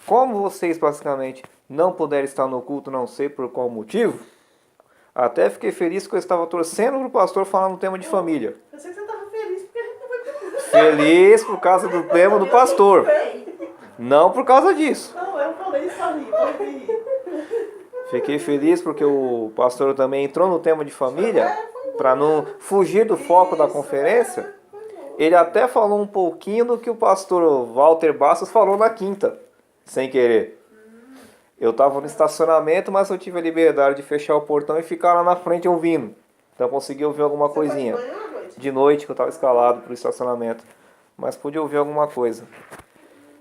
Como vocês basicamente não puderam estar no culto, não sei por qual motivo, até fiquei feliz que eu estava torcendo para o pastor falar no tema de família. Eu sei que você estava feliz porque a gente não vai ter. Feliz por causa do tema do pastor. Não por causa disso. Não, eu falei isso ali, pode rir. Fiquei feliz porque o pastor também entrou no tema de família, para não fugir do foco da conferência. Ele até falou um pouquinho do que o pastor Walter Bastos falou na quinta, sem querer. Eu estava no estacionamento, mas eu tive a liberdade de fechar o portão e ficar lá na frente ouvindo. Então eu consegui ouvir alguma coisinha. De noite, que eu estava escalado para o estacionamento. Mas pude ouvir alguma coisa.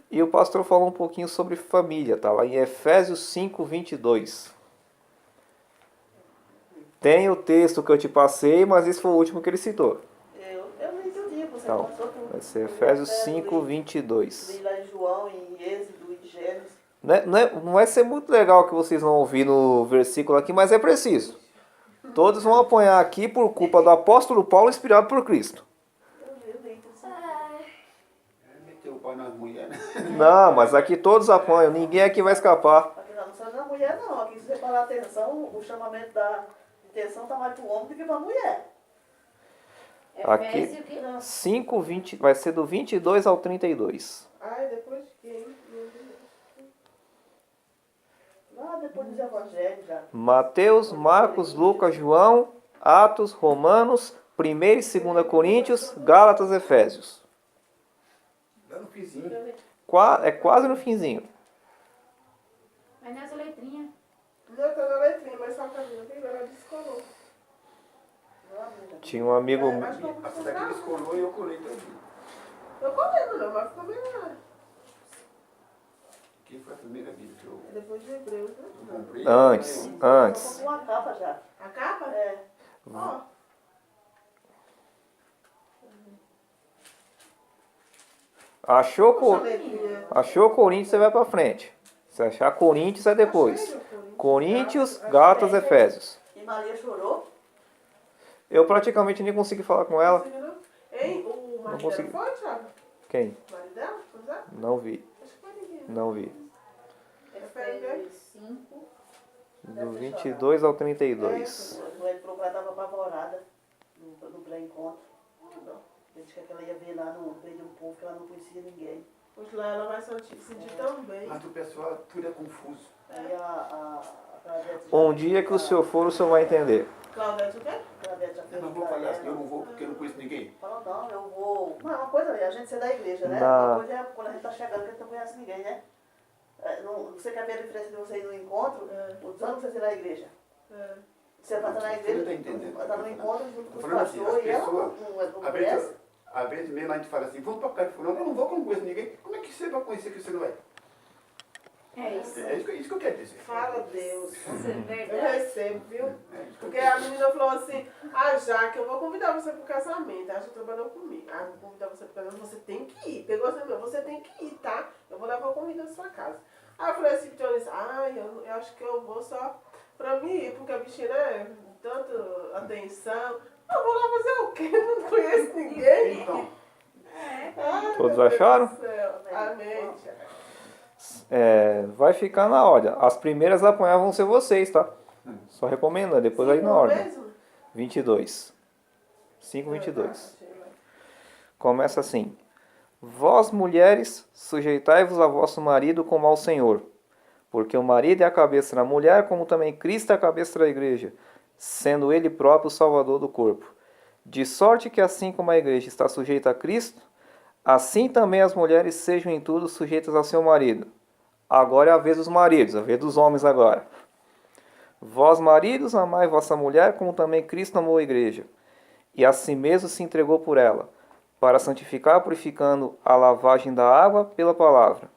E o pastor falou um pouquinho sobre família, tá lá em Efésios 5:22. Tem o texto que eu te passei, mas esse foi o último que ele citou. Eu não entendi, você Então, passou por... vai ser Efésios 5:22. Li lá em João, em Êxodo, em Gênesis. Não vai ser muito legal que vocês vão ouvir no versículo aqui, mas é preciso. Todos vão apanhar aqui por culpa do apóstolo Paulo inspirado por Cristo. Eu li, então, Meteu o pau nas mulheres, né? Não, mas aqui todos apanham, ninguém aqui vai escapar. aqui não só na mulher não, aqui se você parar atenção, o chamamento da intenção está mais para o homem do que para a mulher. Aqui, Efésios que 5:20, vai ser do 22 ao 32. Ai, depois de quem? Lá depois dos evangelhos já. Mateus, Marcos, Lucas, João, Atos, Romanos, 1ª e 2ª Coríntios, Gálatas, Efésios. Lá no vizinho. É quase no finzinho. Mas nessa letrinha. Não, tá na letrinha, mas só que a minha ela descolou. Tinha um amigo... Essa daqui descolou e eu colei também. Eu comendo não, mas ficou bem lá. Que foi a primeira Bíblia que eu Depois de Hebreus, né? comprei. Antes. Tô com a capa já. A capa? É. Ó. Achou Coríntios, você vai pra frente. Se achar Coríntios, é depois. Coríntios, Gálatas, Efésios. E Maria chorou? Eu praticamente nem consegui falar com ela. Ei, o marido consegui. dela foi, Thiago? Quem? O marido dela? Pois é? Não vi. Acho que foi ninguém. Não vi. Efésios 5. Do 22 ao 32. Ele falou que ela estava apavorada no pré-encontro. Ele disse que ela ia ver lá no meio de um povo que ela não conhecia ninguém. Pois lá ela vai sentir tão bem. Mas o pessoal, tudo é confuso. Aí a Claudete Um dia que o senhor for, o senhor vai entender. Claudete o quê? Claudete já Eu fez não vou falar assim, eu não vou porque eu não conheço ninguém. Falou, não, eu vou... Mas uma coisa, a gente ser da igreja, né? Não. Uma coisa é quando a gente tá chegando que a gente não conhece ninguém, né? Você quer ver a diferença de você ir no encontro? Os anos que você ir na igreja. Você vai estar na igreja, Você não tá entendendo. vai estar no encontro junto com Tô os falando assim, pastores as e ela pessoas, não às conhece. vezes, às vezes mesmo a gente fala assim, vamos pra casa de fulano, eu não vou porque eu não conheço ninguém. Como é que você vai conhecer que você não vai? É isso. É isso que eu quero dizer. Fala Deus. Isso é Eu verdade. recebo, viu? É isso que eu Porque quero a menina falou assim, Jaque, eu vou convidar você pro casamento. Ela já trabalhou comigo. Eu vou convidar você pro casamento, você tem que ir. Pegou assim, meu, você tem que ir, tá? Eu vou levar a comida na sua casa. Aí eu falei assim, pro Jones, eu acho que eu vou só pra mim ir, porque a bichinha, né, tanto atenção. Eu vou lá fazer o quê? Eu não conheço ninguém. Então, Ai, Todos meu Deus acharam? do céu. Amém. Vai ficar na ordem. As primeiras a apanhar vão ser vocês, tá? Só recomendo, depois aí na ordem. Mesmo? 22. 5:22. Começa assim. Vós, mulheres, sujeitai-vos a vosso marido como ao Senhor. Porque o marido é a cabeça da mulher, como também Cristo é a cabeça da igreja, sendo ele próprio o salvador do corpo. De sorte que assim como a igreja está sujeita a Cristo, assim também as mulheres sejam em tudo sujeitas ao seu marido. Agora é a vez dos maridos, a vez dos homens agora. Vós, maridos, amai vossa mulher, como também Cristo amou a igreja, e a si mesmo se entregou por ela, para santificar, purificando a lavagem da água pela palavra,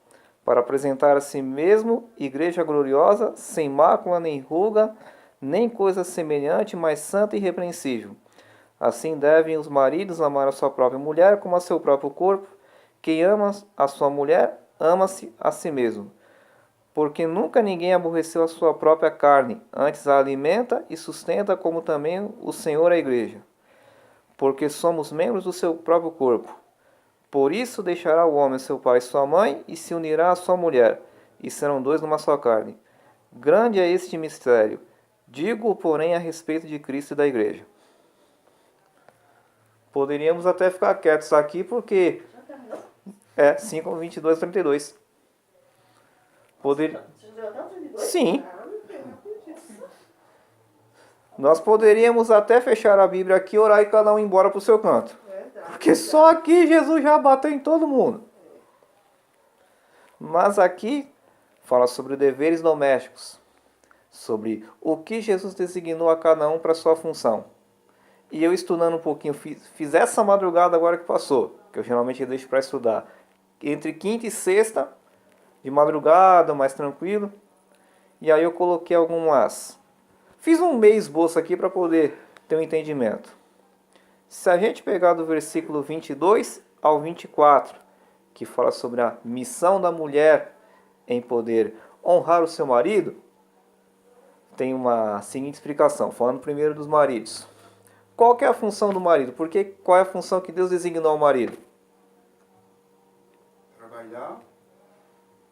para apresentar a si mesmo igreja gloriosa, sem mácula nem ruga, nem coisa semelhante, mas santa e irrepreensível. Assim devem os maridos amar a sua própria mulher como a seu próprio corpo. Quem ama a sua mulher, ama-se a si mesmo. Porque nunca ninguém aborreceu a sua própria carne, antes a alimenta e sustenta, como também o Senhor a igreja. Porque somos membros do seu próprio corpo. Por isso deixará o homem seu pai e sua mãe, e se unirá à sua mulher, e serão dois numa só carne. Grande é este mistério. Digo, porém, a respeito de Cristo e da igreja. Poderíamos até ficar quietos aqui porque Já terminou? 5, 22, 32. Poder... Você já deu até o 32? Sim, Ah, meu Deus, rapidinho. nós poderíamos até fechar a Bíblia aqui, orar e cada um ir embora para o seu canto. Verdade. Porque só aqui Jesus já bateu em todo mundo. Mas aqui fala sobre deveres domésticos, sobre o que Jesus designou a cada um para sua função. E eu estudando um pouquinho, fiz essa madrugada agora que passou, que eu geralmente deixo para estudar, entre quinta e sexta, de madrugada, mais tranquilo. E aí eu coloquei algumas... Fiz um meio esboço aqui para poder ter um entendimento. Se a gente pegar do versículo 22 ao 24, que fala sobre a missão da mulher em poder honrar o seu marido, tem uma seguinte explicação, falando primeiro dos maridos. Qual que é a função do marido? Porque qual é a função que Deus designou ao marido? Trabalhar,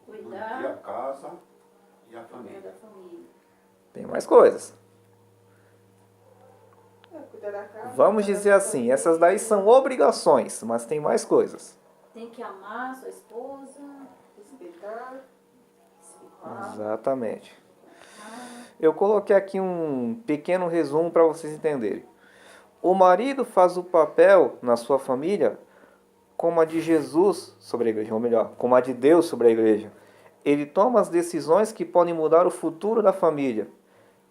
manter a Cuidar casa e a família. da família. Tem mais coisas. Cuidar da casa, Vamos cuidar dizer da assim, família. essas daí são obrigações, mas tem mais coisas. Tem que amar sua esposa, Respeitar. respeitar. Exatamente. Eu coloquei aqui um pequeno resumo para vocês entenderem. O marido faz o papel na sua família como a de Jesus sobre a igreja, ou melhor, como a de Deus sobre a igreja. Ele toma as decisões que podem mudar o futuro da família.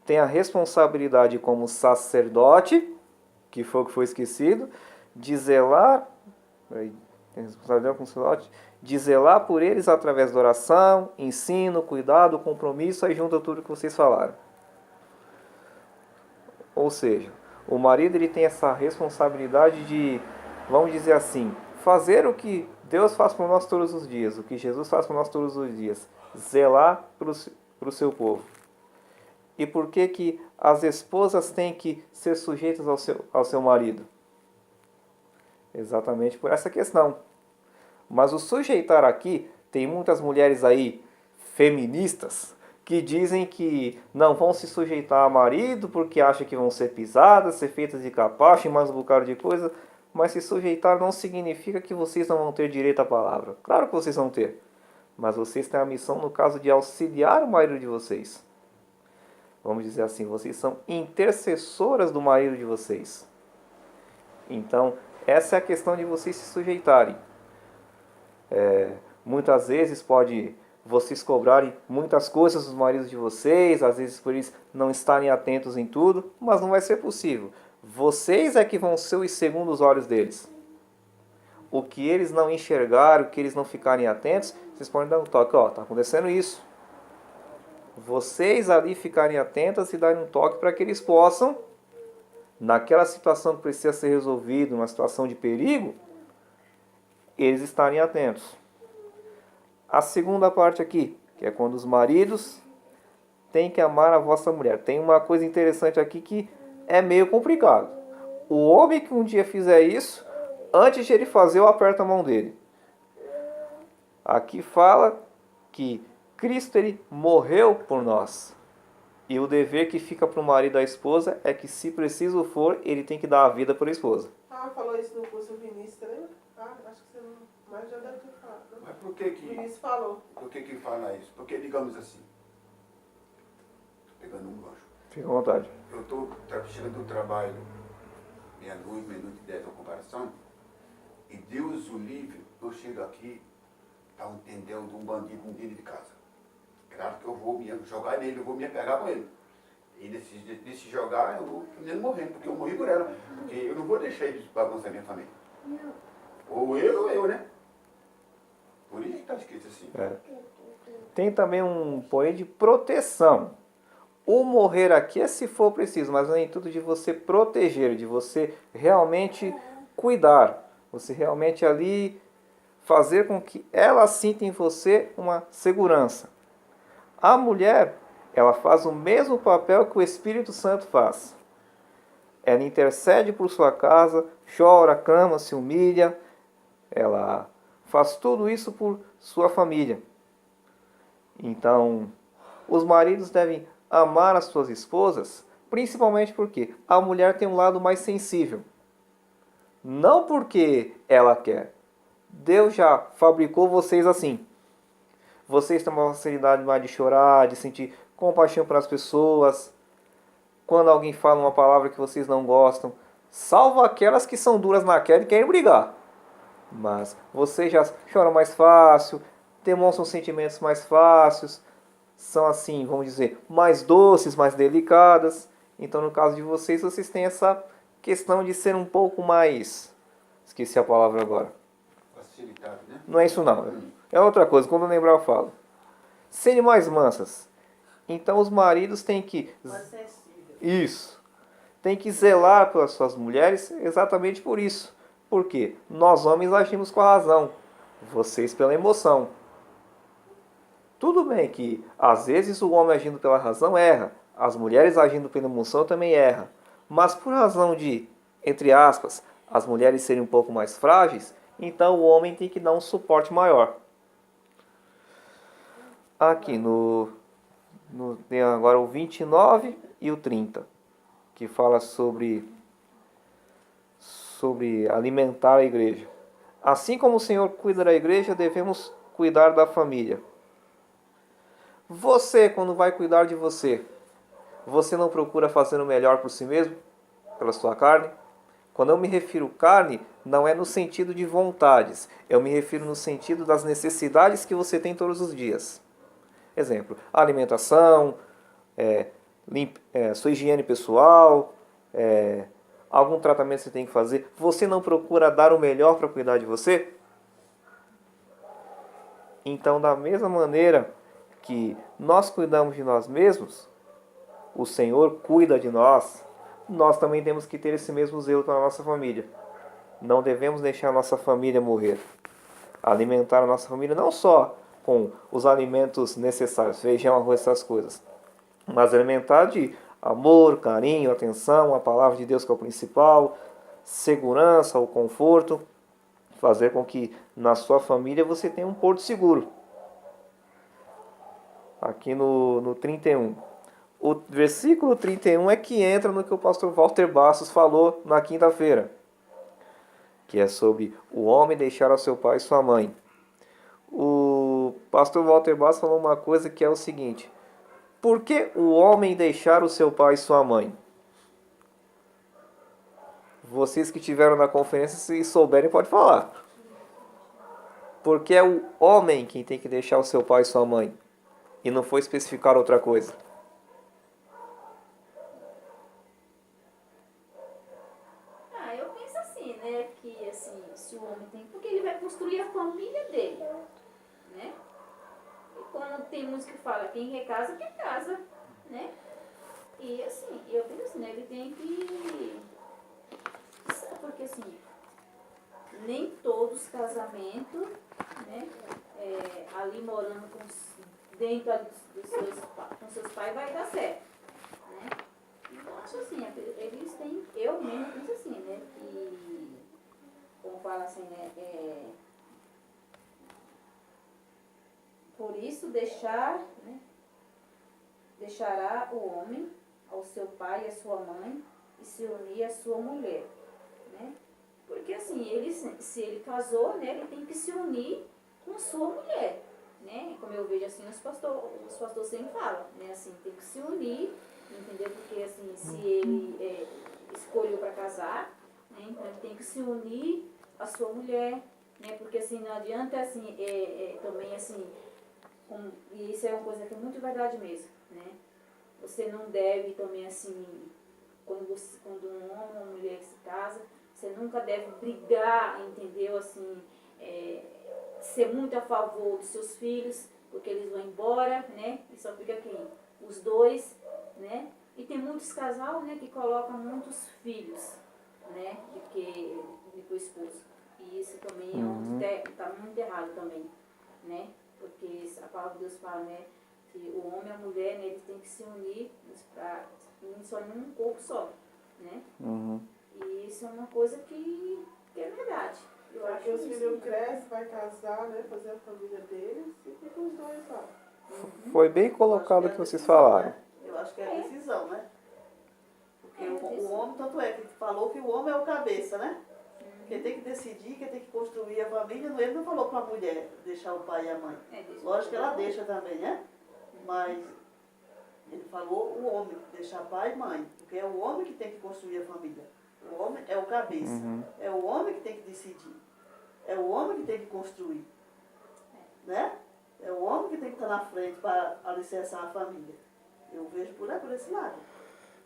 Tem a responsabilidade como sacerdote, que foi o que foi esquecido, de zelar, de zelar por eles através da oração, ensino, cuidado, compromisso, aí junta tudo que vocês falaram. Ou seja, o marido ele tem essa responsabilidade de, vamos dizer assim, fazer o que Deus faz por nós todos os dias, o que Jesus faz por nós todos os dias, zelar para o seu povo. E por que que as esposas têm que ser sujeitas ao seu marido? Exatamente por essa questão. Mas o sujeitar aqui, tem muitas mulheres aí feministas que dizem que não vão se sujeitar ao marido porque acham que vão ser pisadas, ser feitas de capacho e mais um bocado de coisa. Mas se sujeitar não significa que vocês não vão ter direito à palavra. Claro que vocês vão ter. Mas vocês têm a missão, no caso, de auxiliar o marido de vocês. Vamos dizer assim, vocês são intercessoras do marido de vocês. Então, essa é a questão de vocês se sujeitarem. Muitas vezes pode vocês cobrarem muitas coisas dos maridos de vocês, às vezes por eles não estarem atentos em tudo, mas não vai ser possível. Vocês é que vão ser os segundos olhos deles. O que eles não enxergarem, o que eles não ficarem atentos, vocês podem dar um toque, ó, tá acontecendo isso. Vocês ali ficarem atentas e darem um toque para que eles possam, naquela situação que precisa ser resolvida, uma situação de perigo, eles estarem atentos. A segunda parte aqui, que é quando os maridos têm que amar a vossa mulher. Tem uma coisa interessante aqui que é meio complicado. O homem que um dia fizer isso, antes de ele fazer, eu aperto a mão dele. Aqui fala que Cristo ele morreu por nós. E o dever que fica para o marido e a esposa é que, se preciso for, ele tem que dar a vida para a esposa. Ah, falou isso no curso Vinícius, lembra? Ah, acho que você não... Mas já deve ter falado. Né? Mas por que O que... Vinícius falou. Por que fala isso? Porque, digamos assim, tô pegando um gancho. Fica à vontade. Eu estou chegando do trabalho, meia-noite, meia-noite e 10 na comparação, e Deus o livre, eu chego aqui, tá entendendo um bandido dentro de casa. Claro que eu vou me jogar nele, eu vou me pegar com ele. E nesse jogar, eu vou nem morrendo, porque eu morri por ela. Porque eu não vou deixar ele bagunçar minha família. Ou eu, né? Por isso que está escrito assim. Tem também um porém de proteção. O morrer aqui é se for preciso, mas não é em tudo de você proteger, de você realmente cuidar. Você realmente ali fazer com que ela sinta em você uma segurança. A mulher, ela faz o mesmo papel que o Espírito Santo faz. Ela intercede por sua casa, chora, clama, se humilha. Ela faz tudo isso por sua família. Então, os maridos devem amar as suas esposas, principalmente porque a mulher tem um lado mais sensível. Não porque ela quer. Deus já fabricou vocês assim. Vocês têm uma facilidade mais de chorar, de sentir compaixão para as pessoas. Quando alguém fala uma palavra que vocês não gostam, salvo aquelas que são duras na queda e querem brigar. Mas vocês já choram mais fácil, demonstram sentimentos mais fáceis, são assim, vamos dizer, mais doces, mais delicadas. Então, no caso de vocês, vocês têm essa questão de ser um pouco mais... Esqueci a palavra agora. Facilitado, né? Não é isso não. É outra coisa, quando eu lembrar eu falo. Serem mais mansas. Então os maridos têm que... Mais sensível. Isso. Tem que zelar pelas suas mulheres exatamente por isso. Porque nós homens agimos com a razão. Vocês pela emoção. Tudo bem que às vezes o homem agindo pela razão erra. As mulheres agindo pela emoção também erra. Mas por razão de, entre aspas, as mulheres serem um pouco mais frágeis, então o homem tem que dar um suporte maior. Aqui tem agora o 29 e o 30, que fala sobre alimentar a igreja. Assim como o Senhor cuida da igreja, devemos cuidar da família. Você, quando vai cuidar de você, você não procura fazer o melhor por si mesmo, pela sua carne? Quando eu me refiro carne, não é no sentido de vontades. Eu me refiro no sentido das necessidades que você tem todos os dias. Exemplo, alimentação, sua higiene pessoal, algum tratamento que você tem que fazer. Você não procura dar o melhor para cuidar de você? Então, da mesma maneira que nós cuidamos de nós mesmos, o Senhor cuida de nós. Nós também temos que ter esse mesmo zelo para a nossa família. Não devemos deixar a nossa família morrer. Alimentar a nossa família não só com os alimentos necessários, feijão, arroz, essas coisas, mas alimentar de amor, carinho, atenção, a palavra de Deus que é o principal, segurança, o conforto, fazer com que na sua família você tenha um porto seguro. Aqui no 31. O versículo 31 é que entra no que o pastor Walter Bastos falou na quinta-feira, que é sobre o homem deixar o seu pai e sua mãe. O pastor Walter Bastos falou uma coisa que é o seguinte: por que o homem deixar o seu pai e sua mãe? Vocês que estiveram na conferência, se souberem, pode falar. Porque é o homem quem tem que deixar o seu pai e sua mãe, e não foi especificar outra coisa. Eu penso assim, né? Que assim, se o homem tem. Porque ele vai construir a família dele. Né? E quando tem música que fala, quem recasa, quem casa. Né? E assim, eu penso assim, né? Ele tem que. Porque assim, nem todos os casamentos, né? Ali morando dentro com seus pais vai dar certo. Né? Então, acho assim, eles têm, eu mesmo penso assim, né, que, como fala assim, né, por isso deixará o homem ao seu pai e à sua mãe e se unir à sua mulher, né, porque assim, se ele casou, né, ele tem que se unir com a sua mulher, né, como eu vejo assim, os pastores sempre falam, né, assim, tem que se unir, entendeu? Porque assim, se ele escolheu para casar, né, então ele tem que se unir à sua mulher, né? Porque assim, não adianta assim, também assim, e isso é uma coisa que é muito verdade mesmo, né? Você não deve também assim, quando um homem ou uma mulher se casa, você nunca deve brigar, entendeu? Assim, ser muito a favor dos seus filhos, porque eles vão embora, né? E só fica quem? Os dois, né? E tem muitos casal, né, que colocam muitos filhos, né, do esposo. E isso também tá muito errado também, né? Porque a palavra de Deus fala, né, que o homem e a mulher, né, eles têm que se unir para só em um corpo só, né? E isso é uma coisa que é verdade. Eu acho que os isso, filhos né? crescem, vai casar, né, fazer a família deles e fica os dois lá. Foi bem colocado o que vocês falaram. Eu acho que é decisão, né? Porque o homem, tanto é que falou que o homem é o cabeça, né? Quem tem que decidir, quem tem que construir a família, ele não falou para a mulher deixar o pai e a mãe. Lógico que ela deixa também, né? Mas ele falou o homem, deixar pai e mãe. Porque é o homem que tem que construir a família. O homem é o cabeça. É o homem que tem que decidir. É o homem que tem que construir. Né? É o homem que tem que estar na frente para alicerçar a família. Eu vejo por esse lado.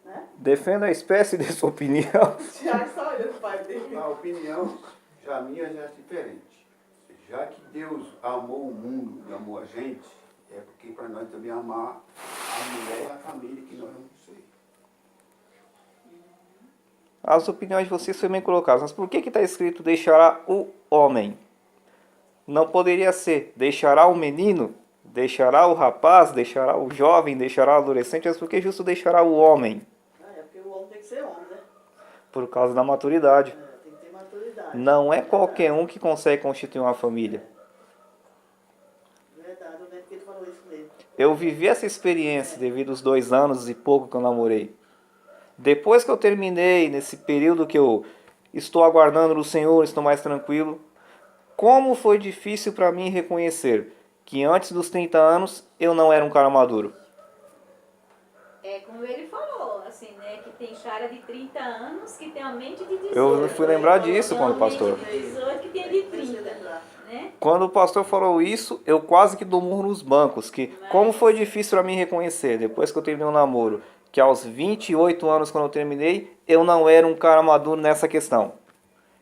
Né? Defenda a espécie de sua opinião. Tiago só olha o pai dele. A opinião, já minha já é diferente. Já que Deus amou o mundo e amou a gente, é porque para nós também amar a mulher e a família que nós vamos ser. As opiniões de vocês foram bem colocadas. Mas por que está escrito deixará o homem? Não poderia ser deixará o menino, deixará o rapaz, deixará o jovem, deixará o adolescente, mas por que justo deixará o homem? É porque o homem tem que ser homem, né? Por causa da maturidade. Tem que ter maturidade. Não é qualquer um que consegue constituir uma família. Verdade, eu lembro que ele falou isso mesmo. Eu vivi essa experiência devido aos 2 anos e pouco que eu namorei. Depois que eu terminei, nesse período que eu estou aguardando no Senhor, estou mais tranquilo, como foi difícil para mim reconhecer que antes dos 30 anos eu não era um cara maduro. É como ele falou, assim, né? Que tem cara de 30 anos que tem a mente de 18. Eu fui lembrar disso quando o pastor. Tem a mente de 18 que tem a de 30, né? Quando o pastor falou isso, eu quase que dou murro nos bancos. Que como foi difícil para mim reconhecer, depois que eu terminei o namoro, que aos 28 anos quando eu terminei, eu não era um cara maduro nessa questão.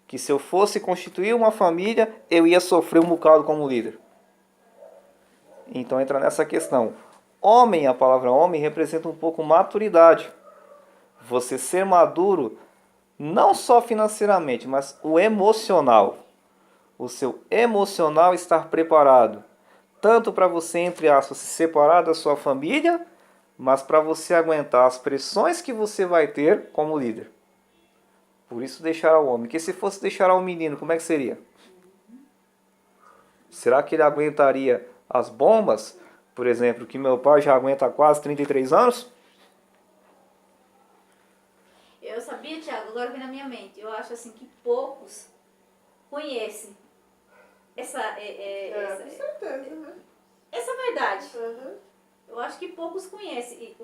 Que se eu fosse constituir uma família, eu ia sofrer um bocado como líder. Então entra nessa questão. Homem, a palavra homem, representa um pouco maturidade. Você ser maduro, não só financeiramente, mas o emocional. O seu emocional estar preparado. Tanto para você, entre aspas, se separar da sua família, mas para você aguentar as pressões que você vai ter como líder. Por isso deixará o homem. Porque se fosse deixar o menino, como é que seria? Será que ele aguentaria as bombas? Por exemplo, que meu pai já aguenta há quase 33 anos? Eu sabia, Tiago, agora vem na minha mente. Eu acho assim que poucos conhecem Com certeza, né? essa verdade. Uhum. Eu acho que poucos conhecem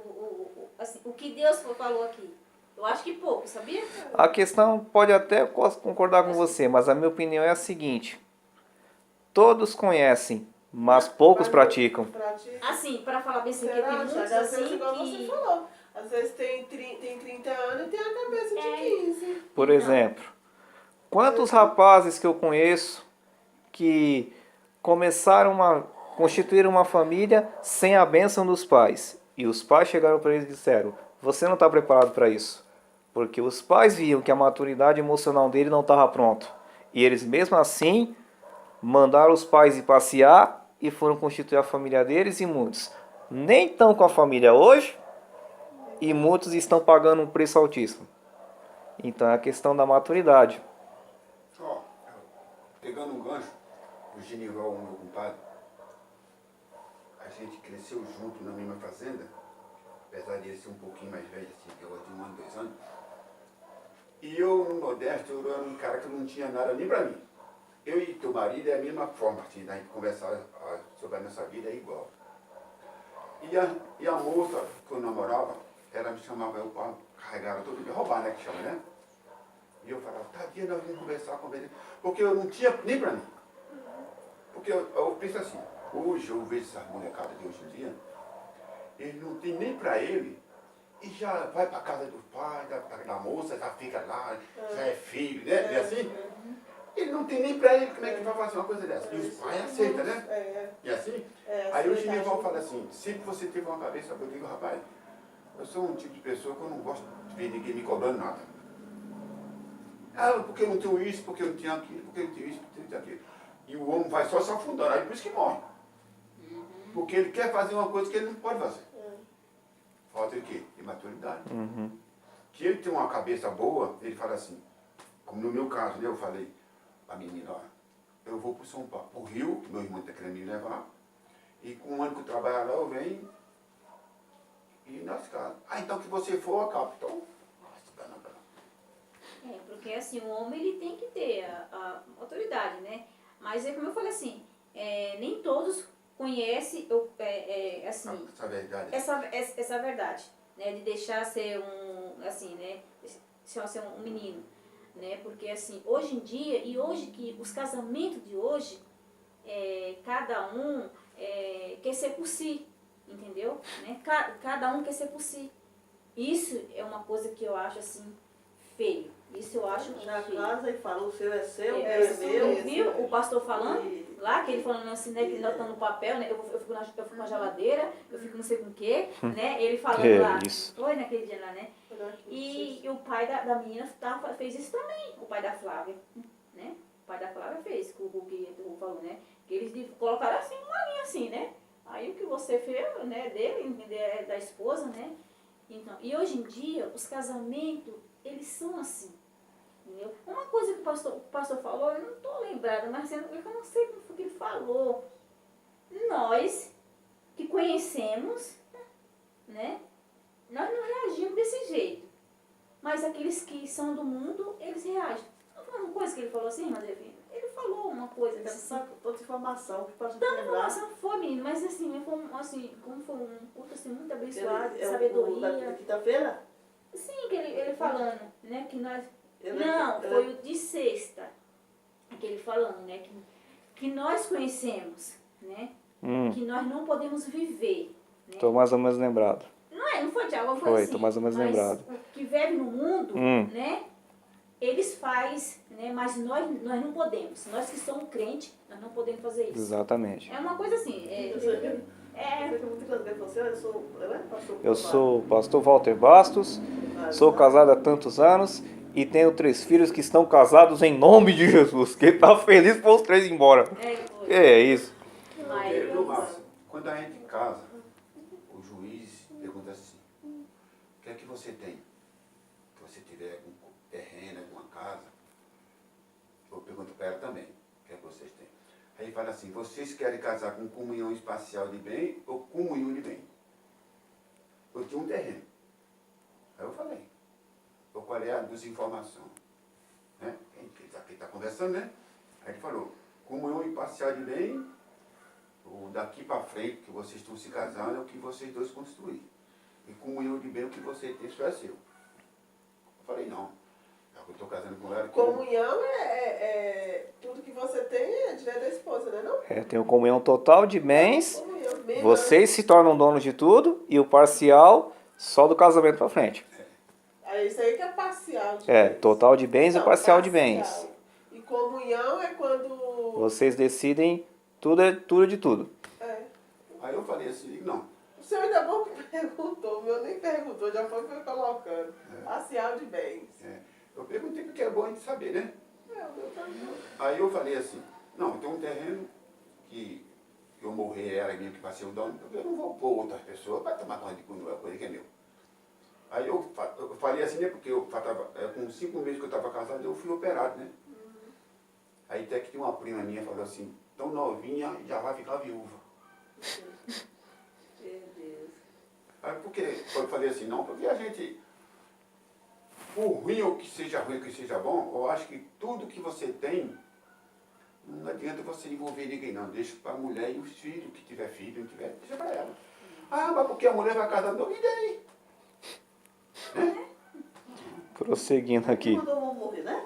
assim, o que Deus falou aqui. Eu acho que poucos, sabia? A questão pode até concordar com você, mas a minha opinião é a seguinte. Todos conhecem, mas poucos praticam. Assim, para falar bem assim, que Será, tem muitos Thiago? Às vezes, assim igual você que... falou. Às vezes tem 30 anos e tem a cabeça de 15. Por exemplo, quantos rapazes que eu conheço que constituíram uma família sem a bênção dos pais. E os pais chegaram para eles e disseram, você não está preparado para isso. Porque os pais viam que a maturidade emocional dele não estava pronta. E eles mesmo assim mandaram os pais ir passear e foram constituir a família deles e muitos nem estão com a família hoje e muitos estão pagando um preço altíssimo. Então é a questão da maturidade. Ó, pegando um gancho, o Genival, o meu compadre, a gente cresceu junto na mesma fazenda, apesar de ele ser um pouquinho mais velho, assim, que eu de 1 ano, 2 anos. E eu, no Nordeste, eu era um cara que não tinha nada nem pra mim. Eu e teu marido é a mesma forma, assim, da gente conversar sobre a nossa vida é igual. E a moça que eu namorava, ela me chamava eu para carregar todo dia, roubar, né, que chama, né? E eu falava, tadinha, nós vamos conversar com ele, porque eu não tinha nem pra mim. Porque eu penso assim, hoje eu vejo essas molecadas de hoje em dia, ele não tem nem pra ele, e já vai pra casa do pai, da moça, já fica lá, já é filho, né? É assim? Ele não tem nem pra ele como é que vai fazer uma coisa dessa. E os pais aceitam, né? E assim? Aí o Genival fala assim, sempre você teve uma cabeça, eu digo, rapaz, eu sou um tipo de pessoa que eu não gosto de ver ninguém me cobrando nada. Ah, porque eu não tenho isso, porque eu não tenho aquilo, porque eu não tenho isso, porque eu não tenho aquilo. E o homem vai só se afundando, aí por isso que morre. Porque ele quer fazer uma coisa que ele não pode fazer. Falta de quê? De maturidade. Que ele tem uma cabeça boa, ele fala assim, como no meu caso, né, eu falei, a menina, ó, eu vou para São Paulo, pro Rio, que meu irmão está querendo me levar, e com um ano que eu trabalhava bem e nós casamos. Ah, então que você for, acaba. Então, nossa, não. Porque assim, o homem ele tem que ter a autoridade, né? Mas é como eu falei assim, nem todos conhecem assim, Essa verdade. essa verdade, né? De deixar ser assim, né? Deixar ser um menino, né? Porque assim, hoje em dia, e hoje que os casamentos de hoje, cada um quer ser por si, entendeu? Né? Cada um quer ser por si. Isso é uma coisa que eu acho assim, feio. Isso eu acho Na feio. casa e fala, o seu é seu, o meu Isso, é meu. viu o pastor falando? E- Lá, que ele falando assim, né, que nós estamos no papel, né, eu fico na geladeira, eu fico não sei com o quê, né, ele falando lá, Isso. foi naquele dia lá, né, e o pai da menina fez isso também, o pai da Flávia, né, o pai da Flávia fez, o que o falou, né, que eles colocaram assim, uma linha assim, né, aí o que você fez, né, da esposa, né, então, e hoje em dia, os casamentos, eles são assim. Entendeu? Uma coisa que o pastor falou, eu não estou lembrada, mas eu não sei como foi que ele falou. Nós que conhecemos, né? Nós não reagimos desse jeito. Mas aqueles que são do mundo, eles reagem. Não foi uma coisa que ele falou assim, mas ele falou uma coisa assim. Outra informação que pode Tanta lembrar. informação foi, menino, mas assim, como foi um culto assim, muito abençoado, de Da sabedoria. quinta-feira? Sim, que ele falando, né? Que nós. Ele- Não, ele- foi o de sexta. Aquele falando, né? Que nós conhecemos, né? Que nós não podemos viver. Né? Tô mais ou menos lembrado. Não foi, Tiago? Foi, assim. tô mais ou menos Mas lembrado. o que vive no mundo, né? Eles fazem, né? Mas nós não podemos. Nós que somos crentes, nós não podemos fazer isso. Exatamente. É uma coisa assim. Eu sei que muito grande ele falou assim, olha, Eu sou o pastor Walter Bastos, sou casado há tantos anos e tenho 3 filhos que estão casados em nome de Jesus. Quem tá feliz por os 3 ir embora. Foi. É isso. Mas, No máximo, quando a gente casa, o juiz pergunta assim, o que é que você tem? Se você tiver algum terreno, alguma casa, eu pergunto para ela também, o que é que vocês têm? Aí fala assim, vocês querem casar com comunhão espacial de bem ou comunhão de bem? Eu tinha um terreno. Aí eu falei, qual é a desinformação? Né? Quem está conversando, né? Aí ele falou, comunhão imparcial de bem, o daqui para frente, que vocês estão se casando, é o que vocês dois construíram. E comunhão de bem, o que você tem, isso é seu. Eu falei, não. Eu estou casando com ela. Comunhão tudo que você tem é direito da esposa, né não? Tenho comunhão total de bens, Comunhão, bem, vocês se tornam donos de tudo e o parcial só do casamento para frente. É isso aí que é parcial de bens. Total de bens e Não, parcial de parcial. bens. E comunhão é quando... Vocês decidem tudo de tudo. Aí eu falei assim, não. O senhor ainda bom que perguntou, o meu nem perguntou, já foi colocando. Parcial de bens. Eu perguntei porque é bom a gente saber, né? O meu também. Aí eu falei assim, não, eu tenho um terreno que eu morrer, era minha que vai ser o dono, eu não vou pôr outras pessoas para tomar conta de coisa que é meu. Aí eu falei assim, né, porque eu tava, com 5 meses que eu estava casado, eu fui operado, né? Aí até que tinha uma prima minha falou assim, tão novinha, já vai ficar viúva. Meu Deus. Aí por que eu falei assim, não, porque a gente, por ruim ou que seja ruim ou que seja bom, eu acho que tudo que você tem, não adianta você envolver ninguém não, deixa para a mulher e os filhos, que tiver filho, não tiver, deixa para ela. Ah, mas porque a mulher vai casar, não, e daí? Né? Prosseguindo aqui. Mandou o homem morrer, né?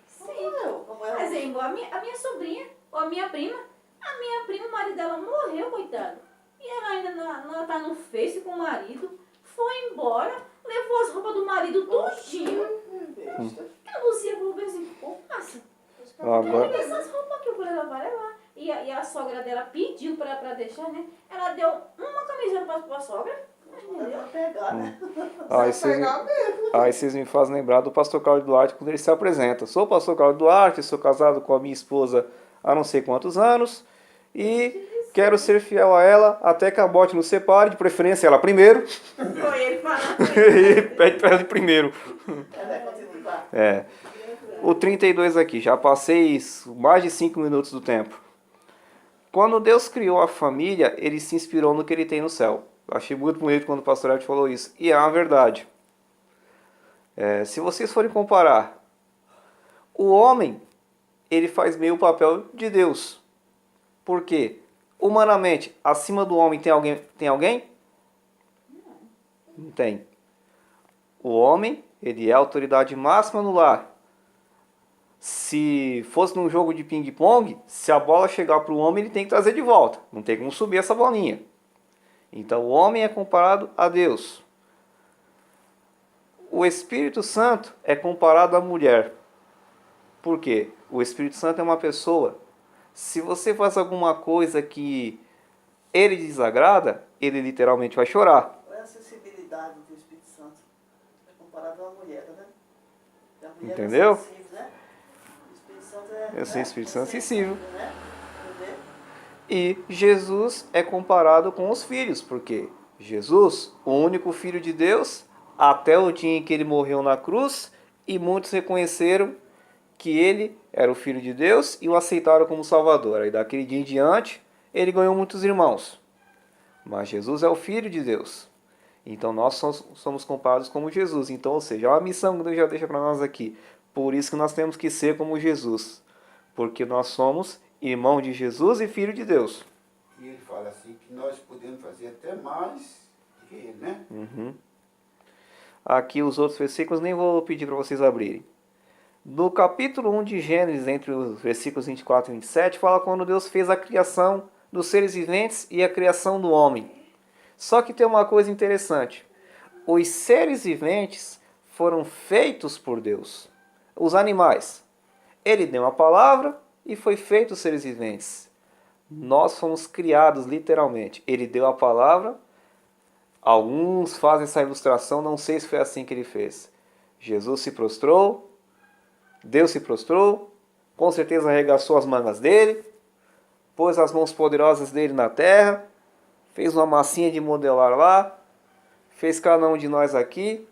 sim. Como é? Por exemplo, a minha sobrinha, ou a minha prima, o marido dela morreu, coitado. E ela ainda ela tá no Face com o marido, foi embora, levou as roupas do marido tudinho. A Luzia falou assim, pô, passa. Agora, Essas roupas que eu vou levar ela. E a sogra dela pediu pra deixar, né? Ela deu uma camiseta pra sogra. Entendeu? Vai pegar, né? aí vocês me fazem lembrar do pastor Carlos Duarte quando ele se apresenta. Sou o pastor Carlos Duarte, sou casado com a minha esposa há não sei quantos anos e quero ser fiel a ela até que a morte nos separe, de preferência ela primeiro. Foi ele falando. E pede para ela de primeiro. Vai continuar. O 32 aqui, já passei mais de 5 minutos do tempo. Quando Deus criou a família, ele se inspirou no que ele tem no céu. Eu achei muito bonito quando o pastor Ed falou isso. E é uma verdade. Se vocês forem comparar, o homem, ele faz meio o papel de Deus. Por quê? Humanamente, acima do homem tem alguém? Tem alguém? Não tem. O homem, ele é a autoridade máxima no lar. Se fosse num jogo de ping-pong, se a bola chegar para o homem, ele tem que trazer de volta. Não tem como subir essa bolinha. Então o homem é comparado a Deus. O Espírito Santo é comparado à mulher. Por quê? O Espírito Santo é uma pessoa. Se você faz alguma coisa que ele desagrada, ele literalmente vai chorar. Qual é a sensibilidade do Espírito Santo? É comparado a uma mulher, né? A mulher Entendeu? É sensível, né? O Espírito Santo é... Eu sei, o Espírito Santo é sensível. Né? Entendeu? E Jesus é comparado com os filhos, porque Jesus, o único filho de Deus, até o dia em que ele morreu na cruz, e muitos reconheceram que ele era o filho de Deus e o aceitaram como Salvador. Aí daquele dia em diante, ele ganhou muitos irmãos. Mas Jesus é o filho de Deus. Então nós somos comparados como Jesus. Então, ou seja, a missão que Deus já deixa para nós aqui. Por isso que nós temos que ser como Jesus. Porque nós somos irmão de Jesus e filho de Deus. E ele fala assim que nós podemos fazer até mais que ele, né? Aqui os outros versículos nem vou pedir para vocês abrirem. No capítulo 1 de Gênesis, entre os versículos 24 e 27, fala quando Deus fez a criação dos seres viventes e a criação do homem. Só que tem uma coisa interessante. Os seres viventes foram feitos por Deus. Os animais. Ele deu a palavra e foi feito os seres viventes. Nós fomos criados literalmente. Ele deu a palavra. Alguns fazem essa ilustração, não sei se foi assim que ele fez. Jesus se prostrou, Deus se prostrou, com certeza arregaçou as mangas dele, pôs as mãos poderosas dele na terra, fez uma massinha de modelar lá, fez cada um de nós aqui,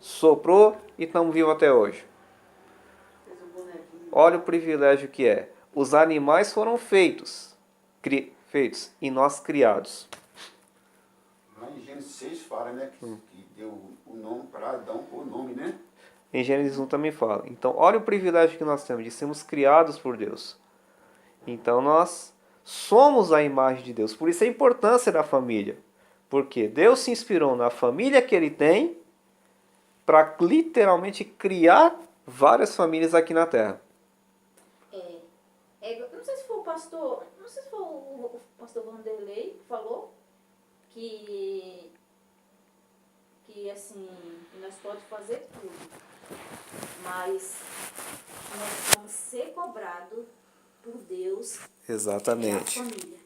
soprou e estamos vivos até hoje. Fez um bonequinho. Olha o privilégio que é. Os animais foram feitos e nós criados. Lá em Gênesis 6 fala, né? Que deu o nome para Adão por nome, né? Em Gênesis 1 também fala. Então, olha o privilégio que nós temos de sermos criados por Deus. Então, nós somos a imagem de Deus. Por isso a importância da família. Porque Deus se inspirou na família que Ele tem para literalmente criar várias famílias aqui na Terra. Não sei se foi o pastor, não sei se foi o pastor Vanderlei que falou que assim, nós podemos fazer tudo, mas nós vamos ser cobrados por Deus e a Exatamente. família.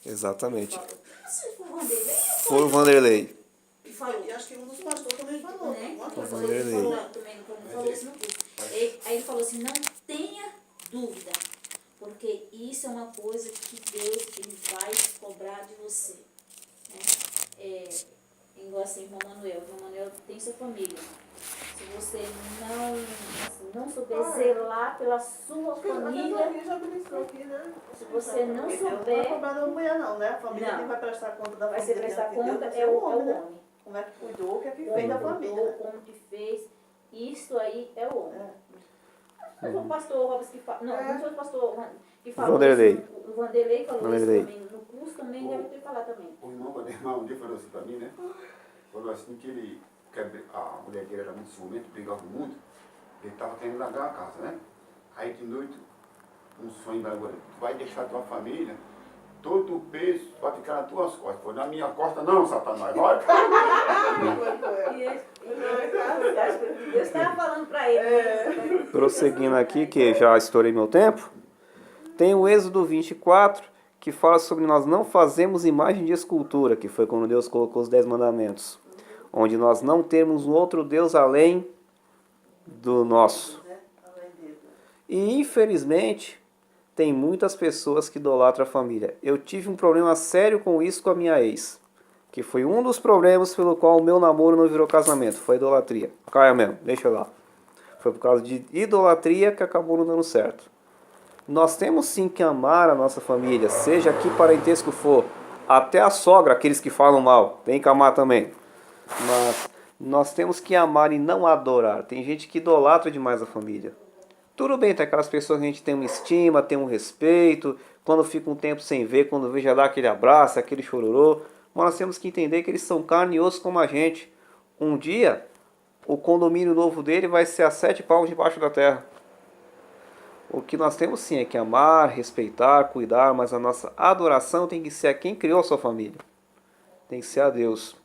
Exatamente. Falou. Não sei se foi o Vanderlei ou Foi o Vanderlei. que falou. E acho que um dos pastores também falou. Né? Uma Ele coisa falou, Vanderlei. ele falou. também falou isso no culto. Aí ele falou assim, não tenha dúvida, porque isso é uma coisa que Deus ele vai cobrar de você. Né? Igual assim, irmão Manuel tem sua família. Se você não souber zelar pela sua família, Já ministrou aqui, né? se você não Deus não vai souber, cobrar da mulher não, né? A família Não. quem vai prestar conta da vai família. ser prestar diante de Deus conta, vai ser é o homem, né? homem. Como é que cuidou, o que é que fez da família, né? Como que fez, isso aí é o homem. É. Não foi o pastor Robson que falou. Não foi o pastor que falou. Vanderlei. Isso. O Vanderlei falou Vanderlei. isso também. No curso também deve ter falado também. O irmão um dia falou assim para mim, né? Falou assim que a mulher dele era muito ciumenta, brigava muito. Ele estava querendo largar a casa, né? Aí de noite, um sonho da agora, tu vai deixar a tua família, todo o peso vai ficar nas tuas costas. Foi na minha costa não, Satanás, vai. Deus estava falando para ele. Prosseguindo aqui, que já estourei meu tempo, tem o Êxodo 24, que fala sobre nós não fazemos imagem de escultura, que foi quando Deus colocou os 10 mandamentos, onde nós não temos um outro Deus além do nosso. Né? Além dele. E infelizmente, tem muitas pessoas que idolatram a família. Eu tive um problema sério com isso com a minha ex, que foi um dos problemas pelo qual o meu namoro não virou casamento, foi a idolatria. Caia mesmo, deixa lá. Foi por causa de idolatria que acabou não dando certo. Nós temos sim que amar a nossa família, seja que parentesco for, até a sogra, aqueles que falam mal, tem que amar também. Mas nós temos que amar e não adorar. Tem gente que idolatra demais a família. Tudo bem, tem aquelas pessoas que a gente tem uma estima, tem um respeito, quando fica um tempo sem ver, quando vê já dá aquele abraço, aquele chororô. Mas nós temos que entender que eles são carne e osso como a gente. Um dia, o condomínio novo dele vai ser a 7 palmos debaixo da terra. O que nós temos sim é que amar, respeitar, cuidar, mas a nossa adoração tem que ser a quem criou a sua família. Tem que ser a Deus.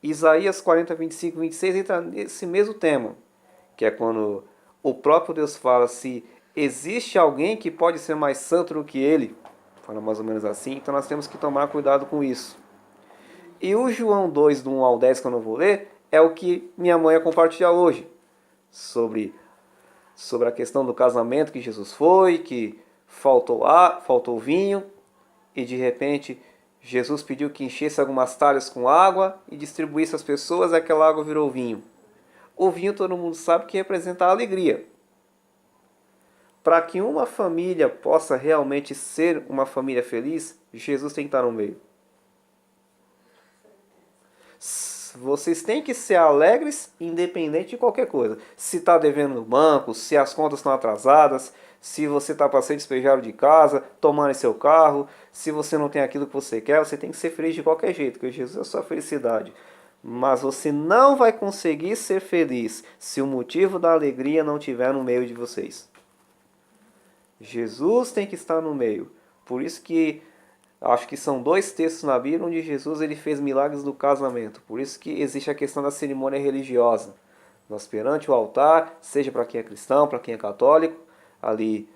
Isaías 40, 25 e 26 entra nesse mesmo tema, que é quando o próprio Deus fala se existe alguém que pode ser mais santo do que ele. Fala mais ou menos assim, então nós temos que tomar cuidado com isso. E o João 2, do 1 ao 10, que eu não vou ler, é o que minha mãe ia compartilhar hoje, sobre a questão do casamento que Jesus foi, que faltou vinho, e de repente Jesus pediu que enchesse algumas talhas com água e distribuísse às pessoas, e aquela água virou vinho. O vinho todo mundo sabe que representa a alegria. Para que uma família possa realmente ser uma família feliz, Jesus tem que estar no meio. Vocês têm que ser alegres, independente de qualquer coisa. Se está devendo no banco, se as contas estão atrasadas, se você está para ser despejado de casa, tomando seu carro, se você não tem aquilo que você quer, você tem que ser feliz de qualquer jeito, porque Jesus é a sua felicidade. Mas você não vai conseguir ser feliz se o motivo da alegria não estiver no meio de vocês. Jesus tem que estar no meio. Por isso que acho que são 2 textos na Bíblia onde Jesus ele fez milagres do casamento. Por isso que existe a questão da cerimônia religiosa. Nós perante o altar, seja para quem é cristão, para quem é católico, ali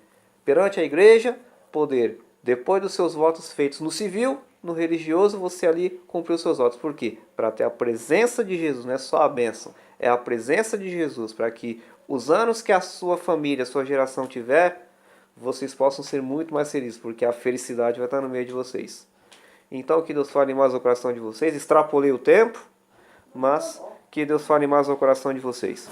perante a igreja, poder, depois dos seus votos feitos no civil, no religioso, você ali cumpriu os seus votos. Por quê? Para ter a presença de Jesus, não é só a bênção, é a presença de Jesus, para que os anos que a sua família, a sua geração tiver, vocês possam ser muito mais felizes, porque a felicidade vai estar no meio de vocês. Então, que Deus fale mais ao coração de vocês. Extrapolei o tempo, mas que Deus fale mais ao coração de vocês.